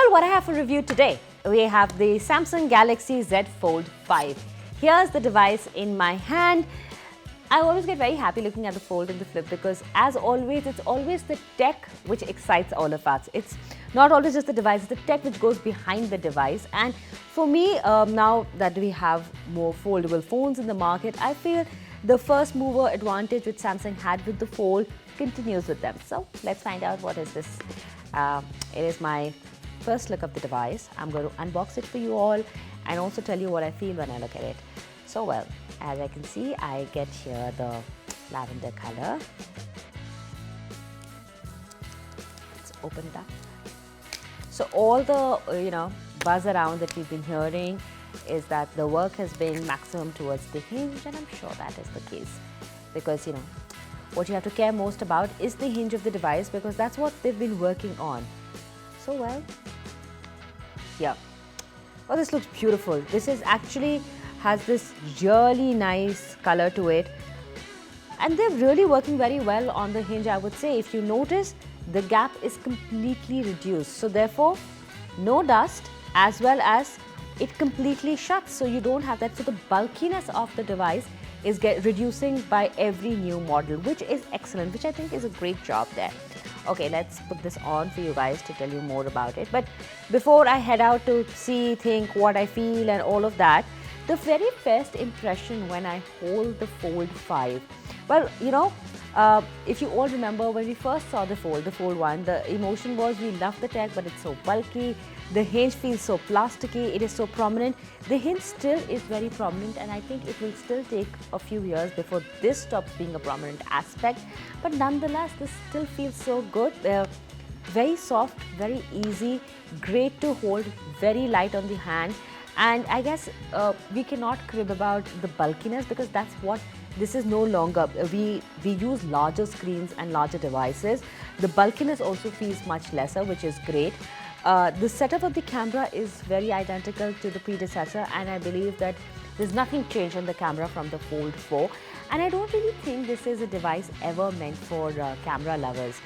Well, what I have for review today, we have the Samsung Galaxy Z Fold 5. Here's the device in my hand. I always get very happy looking at the fold and the flip because, as always, it's always the tech which excites all of us. It's not always just the device, it's the tech which goes behind the device. And for me, now that we have more foldable phones in the market, I feel the first mover advantage which Samsung had with the Fold continues with them. So let's find out what is this. It is my first look of the device. I'm going to unbox it for you all and also tell you what I feel when I look at it. So well, as I can see, I get here the lavender color. Let's open it up. So all the buzz around that we've been hearing is that the work has been maximum towards the hinge, and I'm sure that is the case because what you have to care most about is the hinge of the device because that's what they've been working on. So well, yeah. Oh, this looks beautiful. This is actually has this really nice color to it, and they're really working very well on the hinge. I would say, if you notice, the gap is completely reduced, so therefore no dust, as well as it completely shuts, so you don't have that. So the bulkiness of the device is reducing by every new model, which is excellent, which I think is a great job there. Okay, let's put this on for you guys to tell you more about it. But before I head out to see, think what I feel and all of that, the very first impression when I hold the Fold 5, well, if you all remember when we first saw the Fold 1, the emotion was we love the tech, but it's so bulky. The hinge feels so plasticky, it is so prominent. The hinge still is very prominent, and I think it will still take a few years before this stops being a prominent aspect. But nonetheless, this still feels so good. Very soft, very easy, great to hold, very light on the hand. And I guess we cannot crib about the bulkiness because that's what this is no longer. We use larger screens and larger devices. The bulkiness also feels much lesser, which is great. The setup of the camera is very identical to the predecessor, and I believe that there's nothing changed on the camera from the Fold 4. And I don't really think this is a device ever meant for camera lovers.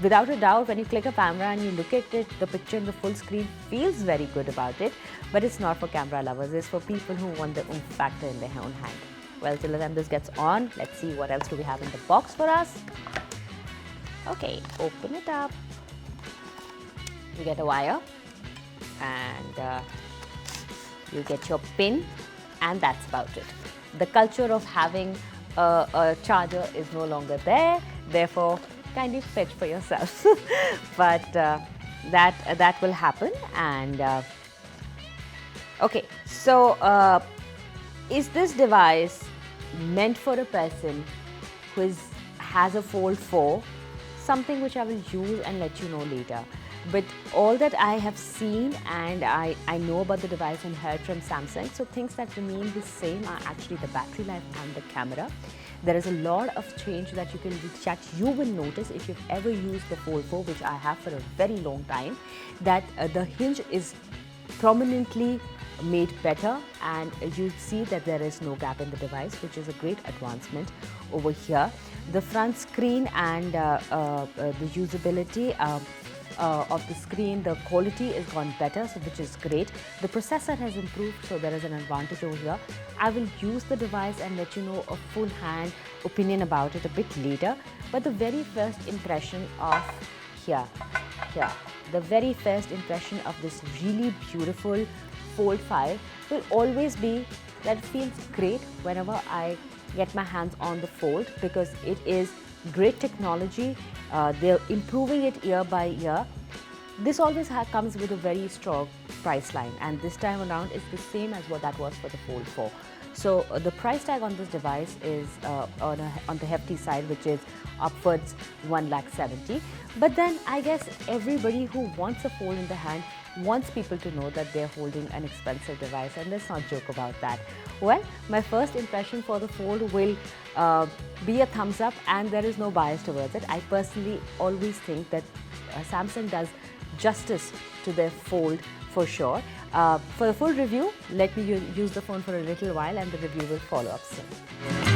Without a doubt, when you click a camera and you look at it, the picture in the full screen feels very good about it, but it's not for camera lovers. It's for people who want the oomph factor in their own hand. Well, till the time this gets on, let's see what else do we have in the box for us. Okay, open it up. You get a wire and you get your pin, and that's about it. The culture of having a charger is no longer there, therefore kindly fetch for yourself. But that will happen. And okay, so is this device meant for a person who has a Fold 4? Something which I will use and let you know later. But all that I have seen and I know about the device and heard from Samsung, so things that remain the same are actually the battery life and the camera. There is a lot of change that you will notice if you've ever used the Fold 4, which I have for a very long time, that the hinge is prominently made better, and you see that there is no gap in the device, which is a great advancement over here. The front screen and the usability of the screen, the quality is gone better, so which is great. The processor has improved, so there is an advantage over here. I will use the device and let you know a full hand opinion about it a bit later. But the very first impression of the very first impression of this really beautiful Fold 5 will always be that it feels great whenever I get my hands on the Fold because it is great technology. They're improving it year by year. This always comes with a very strong price line, and this time around is the same as what that was for the Fold 4. So the price tag on this device is on the hefty side, which is upwards 1,70,000. But then I guess everybody who wants a Fold in the hand wants people to know that they're holding an expensive device, and let's not joke about that. Well, my first impression for the Fold will be a thumbs up, and there is no bias towards it. I personally always think that Samsung does justice to their Fold for sure. For the full review, let me use the phone for a little while and the review will follow up soon.